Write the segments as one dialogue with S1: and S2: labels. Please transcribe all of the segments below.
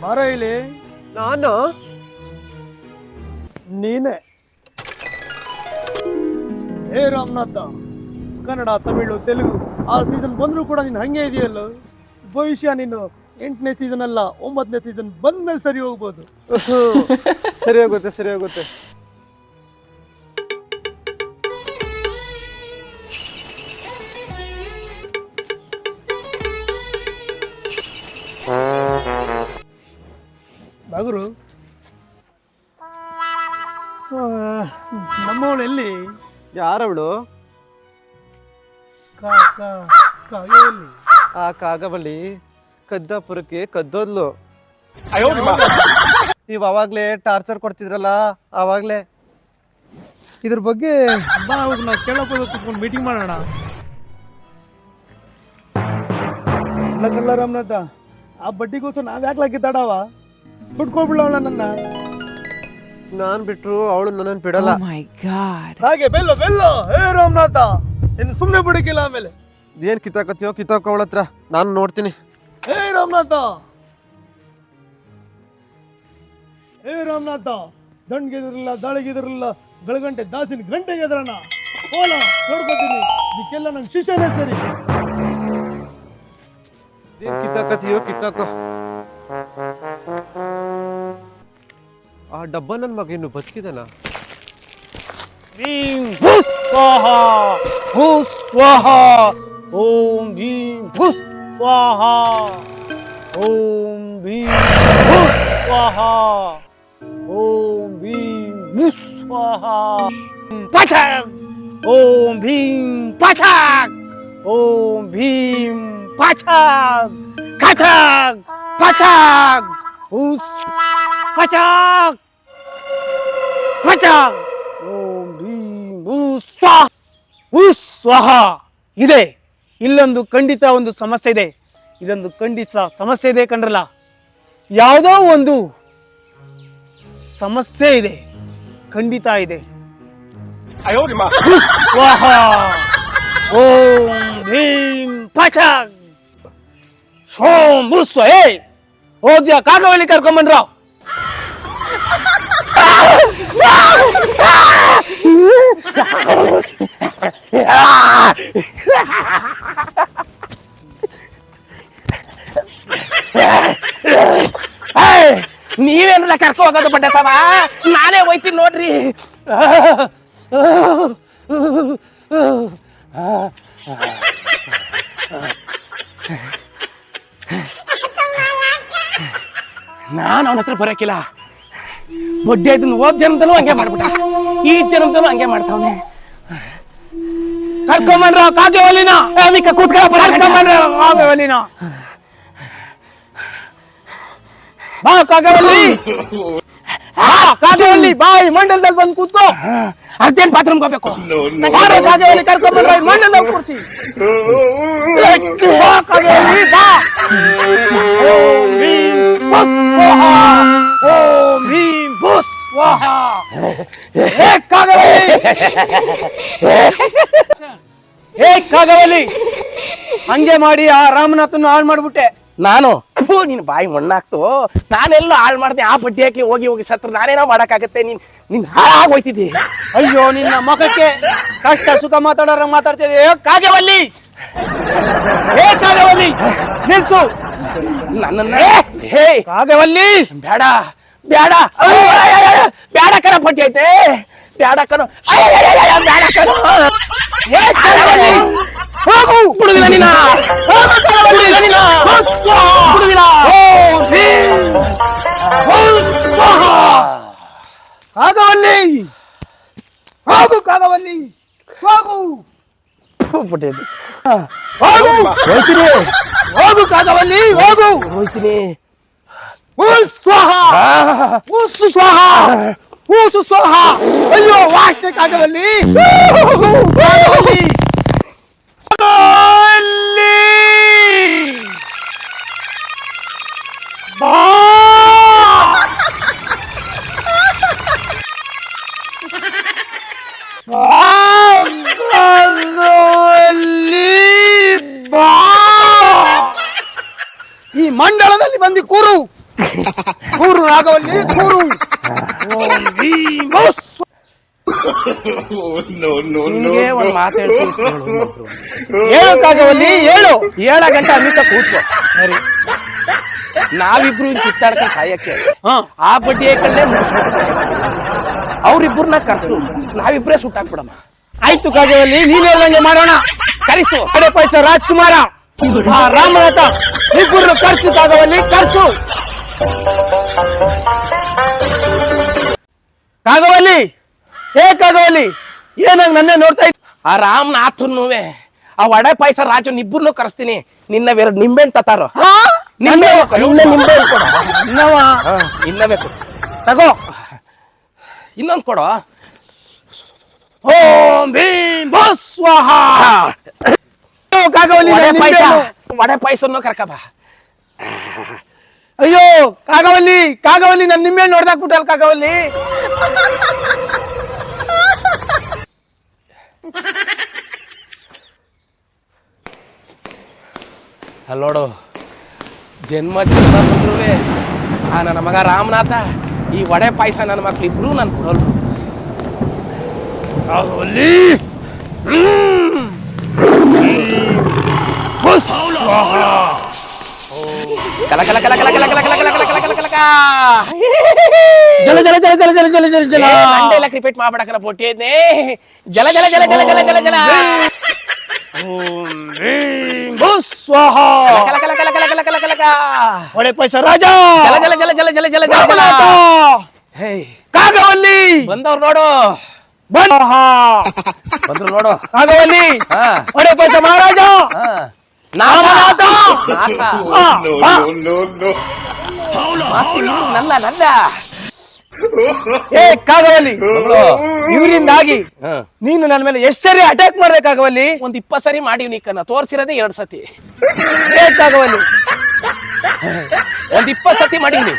S1: ಬರ ಇಲ್ಲಿ.
S2: ನಾನು
S1: ನೀನೆ ಹೇ ರಾಮನಾಥ. ಕನ್ನಡ, ತಮಿಳು, ತೆಲುಗು ಆ ಸೀಸನ್ ಬಂದರೂ ಕೂಡ ನೀನು ಹಂಗೆ ಇದೆಯಲ್ಲ. ಭವಿಷ್ಯ ನೀನು 8ನೇ ಸೀಸನ್ ಅಲ್ಲ 9ನೇ ಸೀಸನ್ ಬಂದ್ಮೇಲೆ ಸರಿ ಹೋಗ್ಬೋದು.
S2: ಸರಿ ಹೋಗುತ್ತೆ, ಸರಿ ಹೋಗುತ್ತೆ.
S1: ಬಾಗುರು, ನಮ್ಮವಳು ಎಲ್ಲಿ?
S2: ಯಾರವಳು?
S1: ಎಲ್ಲಿ?
S2: ಆ ಕಾಗಬಳ್ಳಿ ಕದ್ದಾಪುರಕ್ಕೆ ಕದ್ದೋದ್ಲು. ನೀವ್ ಅವಾಗ್ಲೇ ಟಾರ್ಚರ್ ಕೊಡ್ತಿದ್ರಲ್ಲ, ಅವಾಗ್ಲೇ.
S1: ಇದ್ರ ಬಗ್ಗೆ ಬಾ, ನಾವು ಕೇಳೋಕೆ ಕುತ್ಕೊಂಡು ಮೀಟಿಂಗ್ ಮಾಡೋಣ. ಅಲ್ಲ ರಾಮನಾಥ, ಆ ಬಡ್ಡಿಗೋಸ್ಕರ ನಾವ್ ಯಾಕೆ ಕಿತ್ತಾಡವ? ಬಿಟ್ಕೊಬಿಡವಳ ನನ್ನ.
S2: ನಾನ್ ಬಿಟ್ರು ಅವಳು ನನ್ನನ್ನು ಬಿಡಲ್ಲ.
S1: ಹಾಗೆ ಬೆಲ್ಲೋ ಬೆಲ್ಲೋ. ಹೇ ರಾಮನಾಥ, ಇನ್ನು ಸುಮ್ಮನೆ ಬಿಡಕ್ಕಿಲ್ಲ. ಆಮೇಲೆ
S2: ಏನ್ ಕಿತ್ತಾಕತ್ತೀಯೋ ಕಿತ್ತಾಕ ಅವಳ ಹತ್ರ, ನಾನು ನೋಡ್ತೀನಿ.
S1: ಹೇ ರಾಮನಾಥ, ಹೇ ರಾಮನಾಥ, ದಂಡ್ಗೆದಿರಲಿಲ್ಲ, ದಾಳಿಗೆದಿರಲಿಲ್ಲ, ಗಳಗಂಟೆ ದಾಸಿನ ಗಂಟೆಗೆ ಎದ್ರಣ. ಹೋಲ ನೋಡ್ಕೊತೀನಿ, ಇದಕ್ಕೆಲ್ಲ ನನ್ನ ಶಿಷ್ಯನೇ ಸರಿ.
S2: ಏನ್ ಕಿತ್ತಾಕತ್ತೀಯೋ ಕಿತ್ತಾಕೋ. ಆ ಡಬ್ಬ ನನ್ನ ಮಗ ಇನ್ನು ಬದುಕಿದನ?
S1: ಓಂ ಭೀಂ ಭುಸ್ ಸ್ವಾಹ, ಓಂ ಭೀಂ ಭುಸ್ ಸ್ವಾಹ, ಓಂ ಭೀಂ ಭುಸ್ ಸ್ವಾಹ. ಪಚಕ್, ಓಂ ಭೀಂ ಪಚಕ್, ಓಂ ಭೀಂ ಪಚಕ್, ಕಚಕ್ ಪಚಕ್, ಭುಸ್ ಪಚಕ್ ಪಚಕ್, ಓಂ ಭೀಂ ಭುಸ್ ಸ್ವಾಹ. ಭುಸ್ ಸ್ವಾಹ. ಇದೆ ಇಲ್ಲೊಂದು ಖಂಡಿತ ಒಂದು ಸಮಸ್ಯೆ ಇದೆ. ಇದೊಂದು ಖಂಡಿತ ಸಮಸ್ಯೆ ಇದೆ ಕಂಡ್ರಲ್ಲ. ಯಾವುದೋ ಒಂದು ಸಮಸ್ಯೆ ಇದೆ, ಖಂಡಿತ ಇದೆ. ಸ್ವಾಹ, ಓಂ ಭೀಂ ಪಚಕ್, ಸೋಂ ಭುಸ್. ಏ ಹೋದ್ಯಾ ಕಾಗವಲ್ಲಿ ಕರ್ಕೊಂಬಂದ್ರ? ನೀವೇನಲ್ಲ ಕರ್ಕೊ ಹೋಗೋದು ಬಡ್ಡತವ, ನಾನೇ ಹೋಯ್ತೀನಿ ನೋಡ್ರಿ. ನಾನು ಅವನ ಹತ್ರ ಬರಕಿಲ್ಲ. ಬೊಡ್ಡೆ ಇದನ್ನು ಹೋದ್ ಜನ್ಮದಲ್ಲೂ ಹಂಗೆ ಮಾಡ್ಬಿಟ್ಟ, ಈ ಜನ್ಮದಲ್ಲೂ ಹಂಗೆ ಮಾಡ್ತಾವನೆ. ಕರ್ಕೊಂಬನ್ರ ಕಾಗೆವಲ್ಲಿನ ಕರ್ಕೊಂಬನ್ರ ಕಾಗೆವಲ್ಲಿನ. ಬಾ ಕಾಗೆವಲ್ಲಿ, ಕಾಗೆವಲ್ಲಿ ಬಾಯಿ ಮಂಡಲದಲ್ಲಿ ಬಂದು ಕೂತ್ಕೋ. ಅರ್ಜೆಂಟ್ ಬಾತ್ರೂಮ್ ಹೋಗ್ಬೇಕು. ಕಾಗೆವಲ್ಲಿ ಕರ್ಕೊಂಬಂದ್ರ ಮಂಡಲದಲ್ಲಿ ಕೂರಿಸಿ. ಕಾಗೆವಲ್ಲಿ ಬಾ. ಓಂ ಭೀಂ ಭುಸ್ ಸ್ವಾಹ, ಓಂ ಭೀಂ ಭುಸ್ ಸ್ವಾಹ. ಕಾಗವಲ್ಲಿ ಹಂಗೆ ಮಾಡಿ ಆ ರಾಮನಾಥನ ಹಾಳು ಮಾಡ್ಬಿಟ್ಟೆ ನಾನು. ನಿನ್ ಬಾಯಿ ಮಣ್ಣಾಕ್ತು. ನಾನೆಲ್ಲ ಹಾಳು ಮಾಡ್ದೆ. ಆ ಬಡ್ಡಿ ಹಾಕಿ ಹೋಗಿ ಹೋಗಿ ಸತ್ರ ನಾನೇನೋ ಮಾಡಕ್ಕಾಗತ್ತೆ. ನೀನ್ ಹಾಳಾಗೋಯ್ತಿದ್ದಿ. ಅಯ್ಯೋ ನಿನ್ನ ಮಖಕ್ಕೆ ಕಷ್ಟ ಸುಖ ಮಾತಾಡೋರ ಮಾತಾಡ್ತಿದ್ದೆ. ಕಾಗವಲ್ಲಿ, ಹೇ ಕಾಗವಲ್ಲಿ ನಿಲ್ಸು ನನ್ನನ್ನ. ಹೇ ಕಾಗವಲ್ಲಿ, ಬೇಡ ಬೇಡ ಬೇಡ ಕಣ, ಪಟ್ಟಿ ಐತೆ. ಬೇಡ ಕಣ, ಬೇಡ ಕಣ. ಹೋಗು ಬಿಡುವಿಲ್ಲ ನೀನ, ಬಿಡುವಿಲ್ಲ ನೀನ, ಬಿಡುವಿಲ್ಲ. ಕಾಗವಲ್ಲಿ ಹೋಗು, ಕಾಗವಲ್ಲಿ ಹೋಗು. ಪುಟ್ಟದ್ದು ಹೋಗು, ಹೋಗ್ತೀನಿ. ಹೋಗು ಕಾಗವಲ್ಲಿ ಹೋಗು, ಹೋಗ್ತೀನಿ. ಸ್ವಾಹ, ಸ್ವಾಹ, ಊಸು ಸ್ವಾಹ. ಅಯ್ಯೋ ವಾಷ್ಟೆ ಕಾಗವಲ್ಲಿ, ಕಾಗವಲ್ಲಿ. ಬಾ
S3: ಈ ಮಂಡಲದಲ್ಲಿ ಬಂದು ಕೂರು ಕೂರು ರಾಘವಲ್ಲಿ ಕೂರು. ಓಂ ಭೀಮ್ ಭೂಸ್.
S1: ನಿನ್ಗೆ ಒಂದ್ ಮಾತು ಹೇಳ್ತೀನಿ ಕೇಳು ಮಂತ್ರು.
S3: ಹೇಳು ಕಾಗವಲ್ಲಿ ಹೇಳು.
S1: 7 ಗಂಟೆ ಅಲ್ಲಿಂದ ಕೂತ್ಕೋ. ಸರಿ, ನಾವಿಬ್ರು ಕಿತ್ತಾಡ್ಕೊಂಡು ಸಾಯಕ್ಕೆ ಆ ಬಡ್ಡಿ ಹಾಕೊಂಡೇ ಮುಗಿಸ್ಬಿಟ್ಟು ಅವ್ರಿಬ್ರನ್ನ ಕರ್ಸು, ನಾವಿಬ್ರೇ ಸುಟ್ಟಾಕ್ಬಿಡಮ್ಮ.
S3: ಆಯ್ತು ಕಾಗವಲ್ಲಿ, ನೀನ್ ಹೇಳ್ದಂಗೆ ಮಾಡೋಣ.
S1: ಕರಿಸು.
S3: ಕಡೆ ಪೈಸ ರಾಜ್ಕುಮಾರ, ಆ ರಾಮನಾಥ ಇಬ್ಬರು ಕರ್ಸು ಕಾಗವಲ್ಲಿ, ಕರ್ಸು. ಕಾಗವಲ್ಲಿ, ಕಾಗವಲ್ಲಿ, ಏನಂಗ್ ನನ್ನೇ ನೋಡ್ತಾ ಇದ್ದ?
S1: ಆ ರಾಮನಾಥನ್ನುವೆ ಆ ವಡೆ ಪಾಯಸ ರಾಜನ್ ಇಬ್ಬರನ್ನು ಕರೆಸ್ತೀನಿ. ನಿನ್ನ 2 ನಿಂಬೆಹಣ್ಣು ತತಾರೋ. ನಿಂಬೆ ನಿಂಬೆಹಣ್ಣು ಕೊಡ. ಇನ್ನ ಬೇಕು
S3: ತಗೋ.
S1: ಇನ್ನೊಂದು ಕೊಡು.
S3: ಓಂ ಭೀಮ್ ಭೂಸ್ ಸ್ವಾಹ. ಕಾಗವಲ್ಲಿ,
S1: ವಡೆ ಪಾಯಸನ್ನು ಕರ್ಕಬ.
S3: ಅಯ್ಯೋ ಕಾಗವಲ್ಲಿ, ಕಾಗವಲ್ಲಿ, ನನ್ ನಿಮ್ಮೆ ನೋಡ್ದಾಕ್ಬಿಟ್ಟಲ್ ಕಾಗವಲ್ಲಿ.
S1: ಅಲ್ಲಿ ನೋಡು, ಜನ್ಮ ಬಂದ್ರುವೆ ಆ ನನ್ನ ಮಗ ರಾಮನಾಥ ಈ ವಡೆ ಪಾಯಸ ನನ್ನ ಮಕ್ಳು ಇಬ್ರು ನಾನು ಕೊಡೋಲ್ರು.
S3: ಕಾಗವಲ್ಲಿ,
S1: ಕಲ ಕಲ ಕಲ ಕಲ ಕಲ ಕಲ ಕಲ ಕಲ ಕಲ ಕಲ ಕಲ ಕಲ.
S3: ಜಲ ಜಲ ಜಲ ಜಲ ಜಲ ಜಲ ಜಲ ಜಲ.
S1: ಮಂಡೆಲ್ಲ ಕ್ರಿಪೇಟ್ ಮಾಡ್ಬಿಡಕಲ್ಲ ಪೊಟ್ಟಿದ್ನೇ. ಜಲ ಜಲ ಜಲ ಜಲ ಜಲ ಜಲ ಜಲ.
S3: ಓಂ ಭೀಮ್ ಭೂಸ್ ಸ್ವಾಹ.
S1: ಕಲ ಕಲ ಕಲ ಕಲ ಕಲ ಕಲ ಕಲ ಕಲ.
S3: ಒಡೆ ಪೈಸ ರಾಜ.
S1: ಜಲ ಜಲ ಜಲ ಜಲ ಜಲ ಜಲ ಜಲ ಜಲ. ಹೇ
S3: ಕಾಗವಲ್ಲಿ
S1: ಬಂದವ್ರು ನೋಡು. ಬಂದ್ರು ನೋಡು.
S3: ಕಾಗವಲ್ಲಿ,
S1: ಹಾ
S3: ಒಡೆ ಪೈಸ ಮಹಾರಾಜ.
S1: ಹಾ
S3: ರಾಮನಾಥ.
S1: ನನ್ನ ನನ್ನ
S3: ಕಾಗವಲ್ಲಿ,
S1: ಮಗಳು.
S3: ಇವರಿಂದಾಗಿ
S1: ಹಾ
S3: ನೀನು ನನ್ನ ಮೇಲೆ ಎಷ್ಟು ಸರಿ ಅಟ್ಯಾಕ್ ಮಾಡ್ದೆ ಕಾಗವಲ್ಲಿ?
S1: ಒಂದ್ 20 ಸರಿ ಮಾಡಿವ್ನಿ ಕನ್ನ, ತೋರ್ಸಿರೋದೇ 2 ಸತಿ.
S3: ಕಾಗವಲ್ಲಿ,
S1: ಒಂದ್ 20 ಸತಿ ಮಾಡಿವ್ನಿ.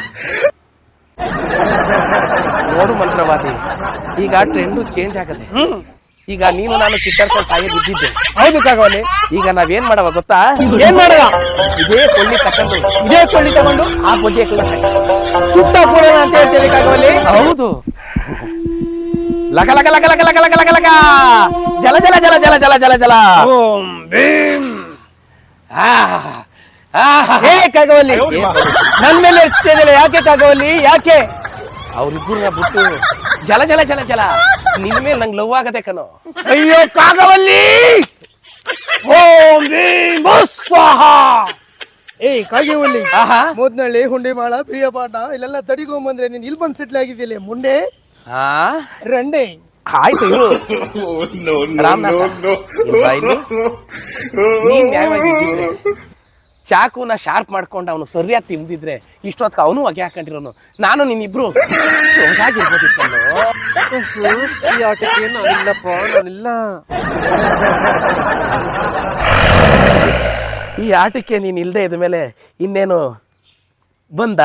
S1: ನೋಡು ಮಂತ್ರವಾದಿ, ಈಗ ಟ್ರೆಂಡು ಚೇಂಜ್ ಆಗದೆ. ಈಗ ನೀನು ನಾನು ಕಿತ್ತಾಡ್ಕೊಂಡು ಸಾಯೋದಿದ್ದಿದ್ದೆ.
S3: ಹೌದು ಕಾಗವಲ್ಲಿ.
S1: ಈಗ ನಾವೇನ್ ಮಾಡವ ಗೊತ್ತಾ?
S3: ಏನ್ ಮಾಡದ?
S1: ಇದೇ ಕೊಳ್ಳಿ ತಕೊಂಡು
S3: ಇದೇ ಕೊಳ್ಳಿ ತಗೊಂಡು
S1: ಆ ಬಡ್ಡಿ
S3: ಸುತ್ತ ಕೂಡೋಣ ಅಂತ ಹೇಳ್ತೇವೆ ಕಾಗವಲ್ಲಿ.
S1: ಹೌದು. ಲಕ ಲಕ ಲಕ ಲಕ ಲಕ ಲಕ ಲಕ ಲಕ. ಜಲ ಜಲ ಜಲ ಜಲ ಜಲ ಜಲ ಜಲ.
S3: ಓಂ ಭೀಮ್. ಕಾಗವಲ್ಲಿ, ನನ್ ಮೇಲೆ ಎರ್ಚ್ತಿದಿಲ್ಲ ಯಾಕೆ ಕಾಗವಲ್ಲಿ, ಯಾಕೆ?
S1: ಅವ್ರಿಬ್ಬರನ್ನ ಬಿಟ್ಟು ಜಲ ಜಲ ಜಲ ಜಲ. ನಿನ್ ಮೇಲೆ ನಂಗೆ ಲವ್ ಆಗದೆ ಕಣೋ.
S3: ಅಯ್ಯೋ ಕಾಗವಲ್ಲಿ. ಓಂ ಭೀಮ್ ಭೂಸ್ ಸ್ವಾಹ.
S4: ಕಾಗೇವಲ್ಲಿ,
S1: ಆಹಾ
S4: ಮೋದ್ನಳ್ಳಿ, ಹುಂಡಿಮಾಳ, ಪ್ರಿಯಪಾಠ ಇಲ್ಲೆಲ್ಲ ತಡಿಕೊಂಬಂದ್ರೆ ನೀನ್ ಇಲ್ಲಿ ಬಂದು ಸೆಟ್ಲ್ ಆಗಿದ್ದಿಲ್ಲ ಮುಂಡೆ
S1: ಹಾ
S4: ರಂಡೆ.
S1: ಆಯ್ತು ಇರು. ರಾಮನಾಥ, ಇಲ್ವಾ ಇಲ್ಲಿ? ನೀನ್ ನ್ಯಾಯವಾಗಿದ್ದಿದ್ರೆ ಚಾಕುನ ಶಾರ್ಪ್ ಮಾಡ್ಕೊಂಡು ಅವನು ಸರಿಯಾಗಿ ತಿಂದಿದ್ರೆ ಇಷ್ಟೊತ್ತು ಅವನು ಹೊಗೆ ಹಾಕೊಂಡಿರೋನು, ನಾನು ನಿನ್ನಿಬ್ರು ಆಗಿರ್ಬೋದಿತ್ತು.
S2: ಈ ಆಟಕ್ಕೆ ನಾನಿಲ್ಲಪ್ಪ, ನಾನಿಲ್ಲ.
S1: ಈ ಆಟಕ್ಕೆ ನೀನ್ ಇಲ್ದೇ ಇದ ಮೇಲೆ ಇನ್ನೇನು ಬಂದ?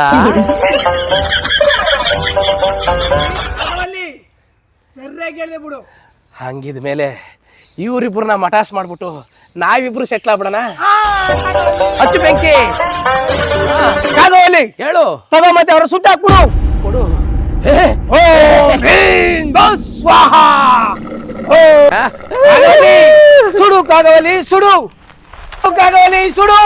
S1: ಹಂಗಿದ ಮೇಲೆ ಇವರಿಬ್ರನ್ನ ಮಟಾಸ್ ಮಾಡ್ಬಿಟ್ಟು ನಾವಿಬ್ರು ಸೆಟ್ಲ್ ಆಗ್ಬಿಡೋಣ. ಹಚ್ಚು ಬೆಂಕಿ.
S3: ಕಾಗವಲ್ಲಿ,
S1: ಹೇಳು.
S3: ತಗೋ ಮತ್ತೆ ಅವರ ಸುಟ್ಟಾಕ್ಬಿಡು.
S1: ಕೊಡು.
S3: ಓಂ ಭೀಮ್ ಭೂಸ್ ಸ್ವಾಹ. ಕಾಗವಲ್ಲಿ, ಸುಡು ಕಾಗವಲ್ಲಿ, ಸುಡು ಕಾಗವಲ್ಲಿ, ಸುಡು.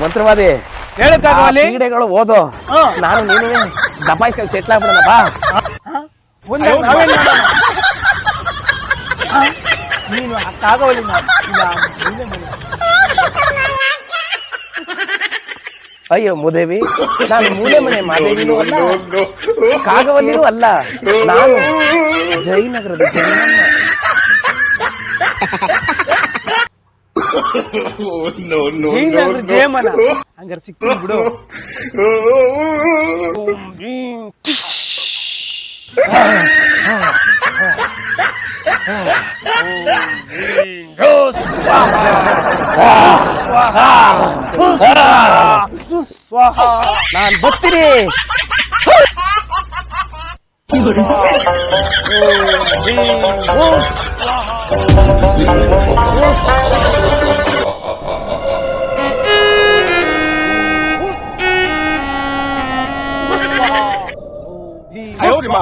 S1: ಮಂತ್ರವಾದಿ,
S3: ಹೇಳು ಕಾಗವಲ್ಲಿ.
S1: ಕ್ರೀಡೆಗಳು ಓದೋ, ನಾನು ನೀನು ದಬಾಯಿಸ್ಕೊಂಡು ಸೆಟ್ಲ್ ಆಗ್ಬಿಡೋಣ ಬಾ.
S3: ಮುಂದೆ ನಾವೇನ್ ಮಾಡೋಣ? ನೀನು ಆ ಕಾಗವಲ್ಲಿ, ಇಲ್ಲ ಮುಂದೆ ಮನೆ.
S1: ಅಯ್ಯೋ ಮುದೇವಿ, ನಾನು ಮೂಲೆ ಮನೆ ಮಾದೇವಿನೂ ಅಲ್ಲ, ಕಾಗವಲ್ಲಿನೂ ಅಲ್ಲ, ನಾನು ಜಯನಗರದ ಜಯನಮ್ಮ.
S3: ಜಯನಗರ ಜಯಮನ ಹಂಗಾರೆ ಸಿಕ್ತೀನಿ ಬಿಡು. ಓಂ ಭೀಮ್.
S1: ನಾನ್ ಬರ್ತೀನಿ.
S3: ಓಂ ಭೀಮ್ ಭೂಸ್ ಸ್ವಾಹ.
S2: ಭೀಮ